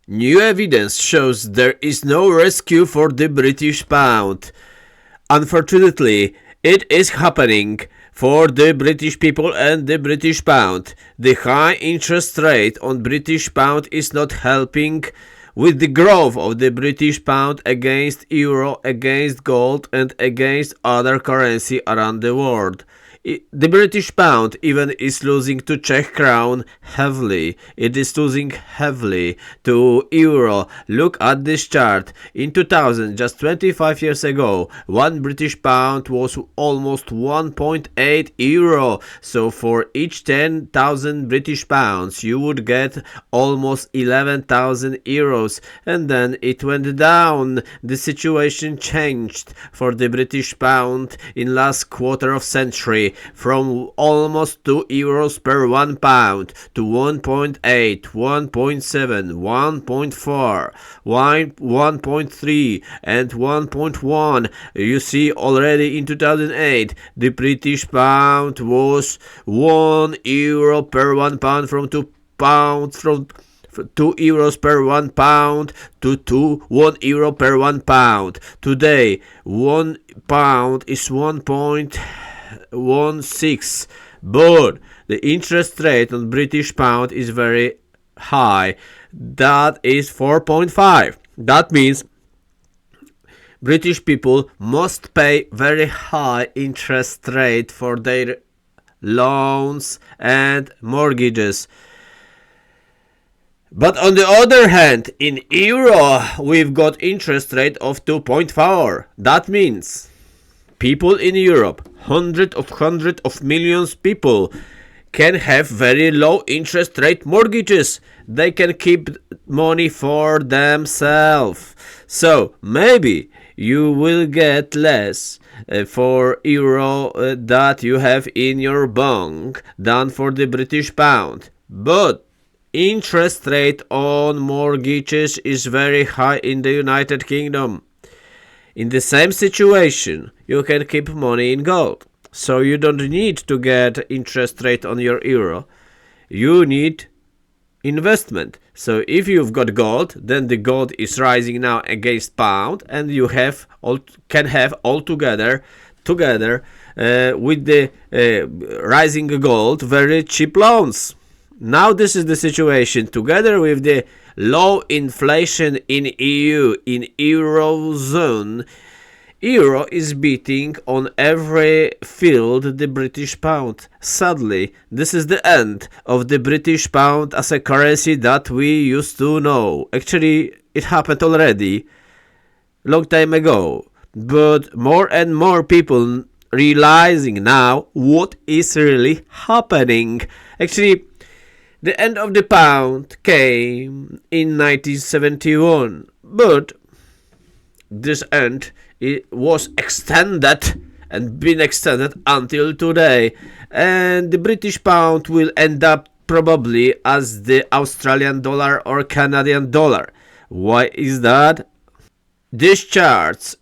New evidence shows there is no rescue for the British pound. Unfortunately, it is happening for the British people and the British pound. The high interest rate on British pound is not helping with the growth of the British pound against euro, against gold, and against other currency around the world. The British pound even is losing to Czech crown heavily. It is losing heavily to euro. Look at this chart. In 2000, just 25 years ago, one British pound was almost 1.8 euro. So for each 10,000 British pounds, you would get almost 11,000 euros. And then it went down. The situation changed for the British pound in last quarter of century from almost 2 euros per 1 pound to 1.8, 1.7, 1.4, 1.3 and 1.1. You see, already in 2008 the British pound was 1 euro per 1 pound, from 2 pounds, from 2 euros per 1 pound to 1 euro per 1 pound. Today 1 pound is 1.16, but the interest rate on British pound is very high. That is 4.5. That means British people must pay very high interest rate for their loans and mortgages. But on the other hand, in euro, we've got interest rate of 2.4. That means people in Europe, hundreds of millions people, can have very low interest rate mortgages. They can keep money for themselves. So maybe you will get less for euro that you have in your bank than for the British pound. But interest rate on mortgages is very high in the United Kingdom. In the same situation, you can keep money in gold. So you don't need to get interest rate on your euro. You need investment. So if you've got gold, then the gold is rising now against pound, and you can have all together with the rising gold very cheap loans. Now this is the situation. Together with the low inflation in EU, in Eurozone, euro is beating on every field the British pound. Sadly, this is the end of the British pound as a currency that we used to know. Actually, it happened already long time ago. But more and more people realizing now what is really happening. Actually, the end of the pound came in 1971, but this end was extended and been extended until today, and the British pound will end up probably as the Australian dollar or Canadian dollar. Why is that? These charts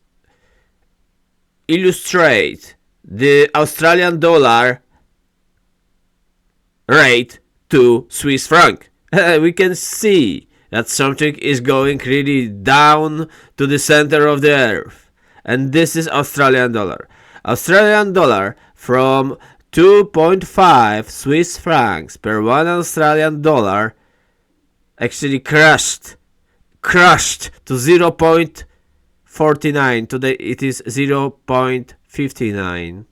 illustrate the Australian dollar rate to Swiss franc. We can see that something is going really down to the center of the earth. And this is Australian dollar. Australian dollar from 2.5 Swiss francs per 1 Australian dollar actually crashed to 0.49. Today it is 0.59.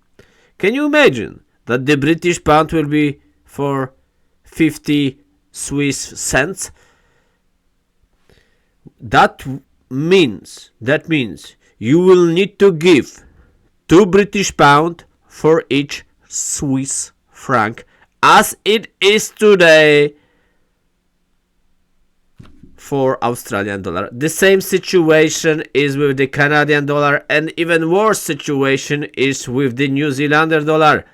Can you imagine that the British pound will be for 50 Swiss cents? That means you will need to give 2 British pound for each Swiss franc, as it is today for Australian dollar. The same situation is with the Canadian dollar, and even worse situation is with the New Zealander dollar.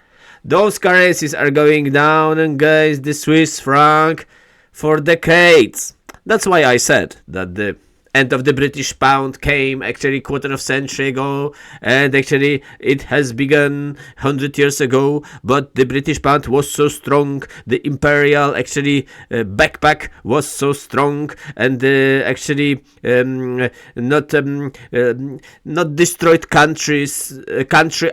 Those currencies are going down against the Swiss franc for decades. That's why I said that the end of the British pound came actually quarter of century ago, and actually it has begun 100 years ago, but the British pound was so strong, the imperial actually backpack was so strong, and actually not destroyed country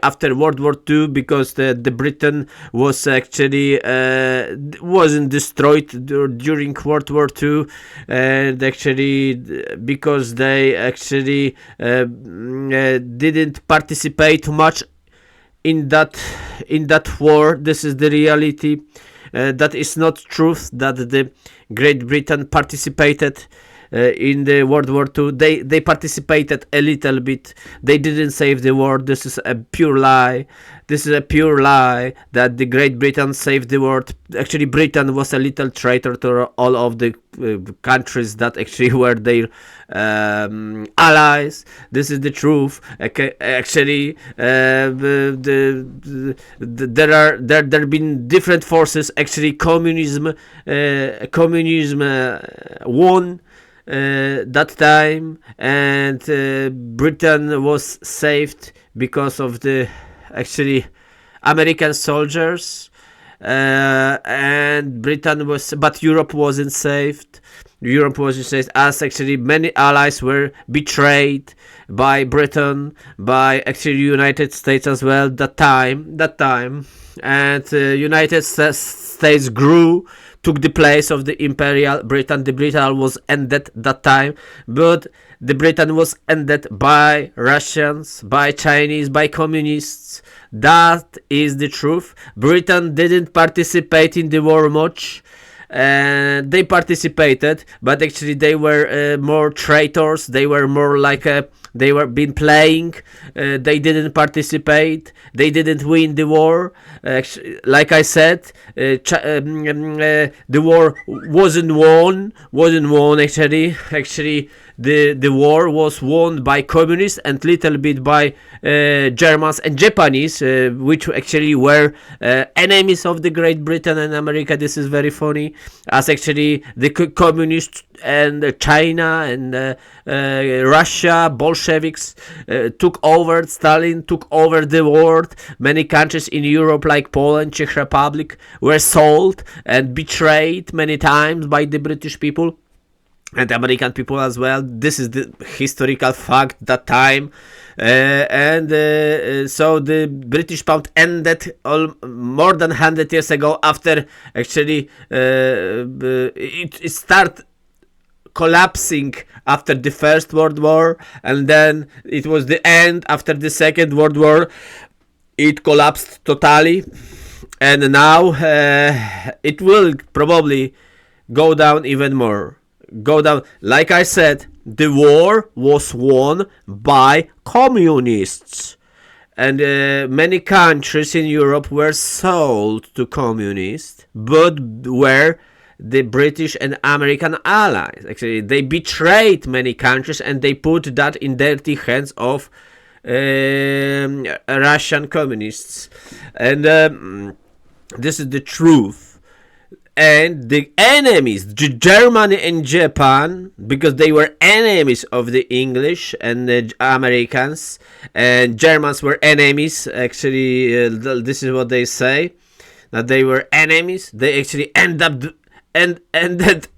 after World War II, because the Britain was actually wasn't destroyed during World War II, and actually because they actually didn't participate much in that war. This is the reality. That is not truth that the Great Britain participated in the World War II. They participated a little bit. They didn't save the war. This is a pure lie. This is a pure lie that the Great Britain saved the world. Actually, Britain was a little traitor to all of the countries that actually were their allies. This is the truth. Actually, there have been different forces. Actually, communism won that time, and Britain was saved because of the actually American soldiers, and Britain was, but Europe wasn't saved. Europe wasn't saved, as actually many allies were betrayed by Britain, by actually United States as well. That time, and United States grew, took the place of the Imperial Britain. The Britain was ended that time, but the Britain was ended by Russians, by Chinese, by communists. That is the truth. Britain didn't participate in the war much. They participated, but actually they were more traitors. They were more like they were been playing. They didn't participate. They didn't win the war. Like I said, the war wasn't won. Actually, the war was won by communists and little bit by Germans and Japanese, which actually were enemies of the Great Britain and America. This is very funny, as actually the communists and China and Russia, Bolsheviks took over. Stalin took over the world. Many countries in Europe, like Poland, Czech Republic, were sold and betrayed many times by the British people and American people as well. This is the historical fact that time. So the British pound ended more than 100 years ago, after actually it started collapsing after the First World War, and then it was the end after the Second World War. It collapsed totally, and now it will probably go down even more. Like I said, the war was won by communists, and many countries in Europe were sold to communists, but were the British and American allies. Actually, they betrayed many countries, and they put that in dirty hands of Russian communists, and this is the truth. And the enemies, Germany and Japan, because they were enemies of the English and the Americans, and Germans were enemies. Actually, this is what they say, that they were enemies. They actually ended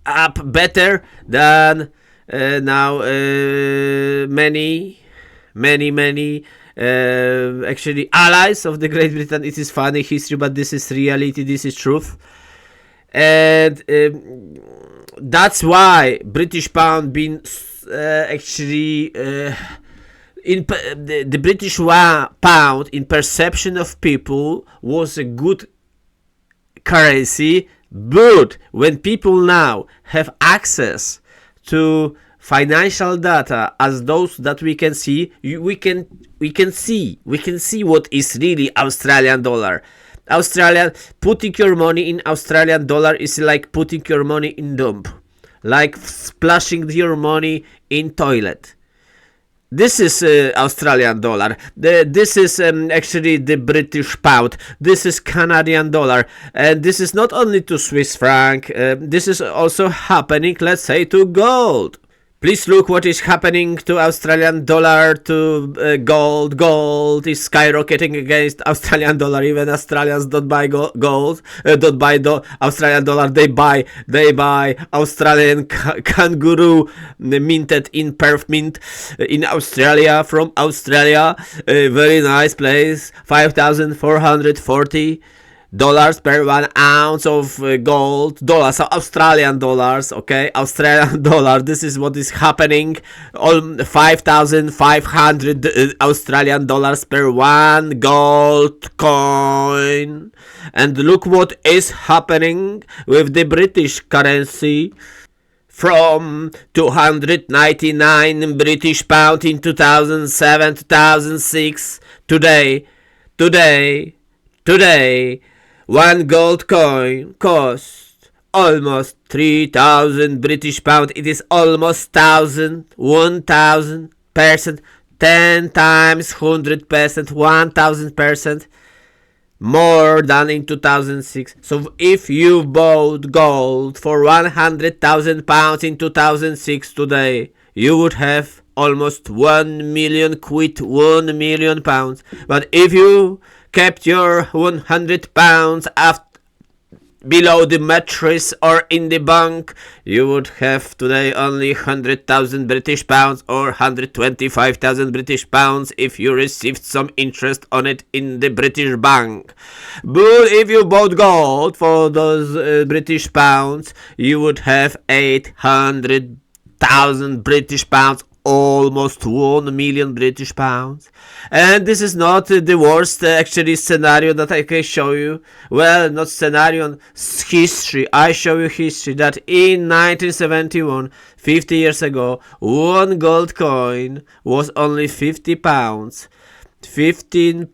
up better than now many actually allies of the Great Britain. It is funny history, but this is reality. This is truth. And that's why British pound been actually in the British pound, in perception of people, was a good currency. But when people now have access to financial data as those that we can see, we can see what is really Australian dollar. Putting your money in Australian dollar is like putting your money in dump, like splashing your money in toilet. This is Australian dollar. This is actually the British pound. This is Canadian dollar, and this is not only to Swiss franc. This is also happening, let's say, to gold. Please look what is happening to Australian dollar, to gold. Gold is skyrocketing against Australian dollar. Even Australians don't buy gold, don't buy Australian dollar. They buy Australian kangaroo minted in Perth Mint in Australia, from Australia. A very nice place. $5,440 per 1 ounce of gold. Dollars, so Australian dollars, okay? Australian dollar. This is what is happening. All 5,500 Australian dollars per 1 gold coin. And look what is happening with the British currency. From 299 British pound in 2007, 2006, today, 1 gold coin costs almost 3,000 British pound. It is almost 1,000%, 10 times 100%, 1,000% more than in 2006. So if you bought gold for 100,000 pounds in 2006, today you would have almost 1 million quid, 1 million pounds. But if you kept your 100 pounds below the mattress or in the bank, you would have today only 100,000 British pounds or 125,000 British pounds if you received some interest on it in the British bank. But if you bought gold for those British pounds, you would have 800,000 British pounds, almost 1 million British pounds. And this is not the worst actually scenario that I can show you. Well, not scenario, history. I show you history that in 1971, 50 years ago, 1 gold coin was only 50 pounds. 15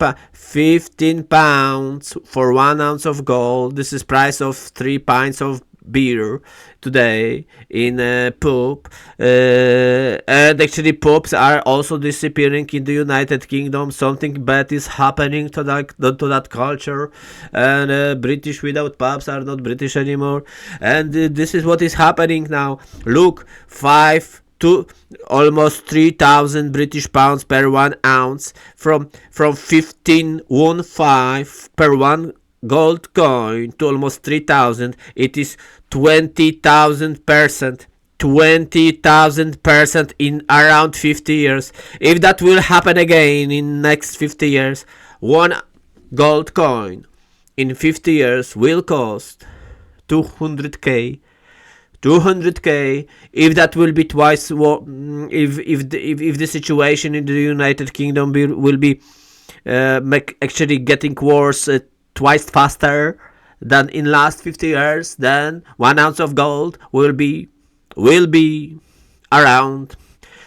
pounds for 1 ounce of gold. This is price of 3 pints of beer today in a pub. And actually pubs are also disappearing in the United Kingdom. Something bad is happening to that culture, and British without pubs are not British anymore. And this is what is happening now. Look, 5 to almost 3,000 British pounds per 1 ounce, from 15.15 per 1 gold coin to almost 3,000. It is 20,000%. 20,000% in around 50 years. If that will happen again in next 50 years, 1 gold coin in 50 years will cost 200k. 200k. If that will be twice, if the situation in the United Kingdom will be actually getting worse twice faster than in last 50 years, then 1 ounce of gold will be around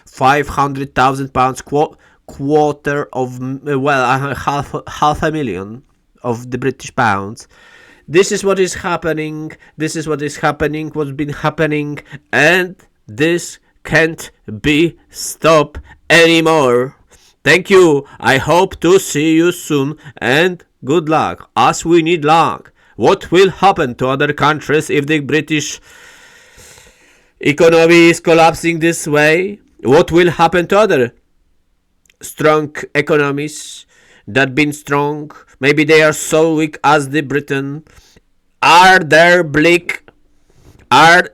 500,000 pounds, quarter of half a million of the British pounds. This is what is happening. This is what is happening. What's been happening, and this can't be stopped anymore. Thank you. I hope to see you soon, and good luck, as we need luck. What will happen to other countries if the British economy is collapsing this way? What will happen to other strong economies that been strong? Maybe they are so weak as the Britain.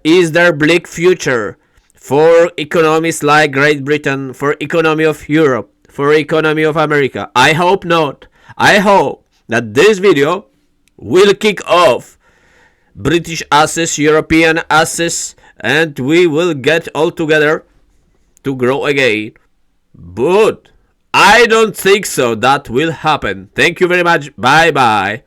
Is there bleak future for economies like Great Britain, for economy of Europe, for economy of America? I hope not. I hope that this video will kick off British assets, European assets, and we will get all together to grow again. But I don't think so that will happen. Thank you very much. Bye bye.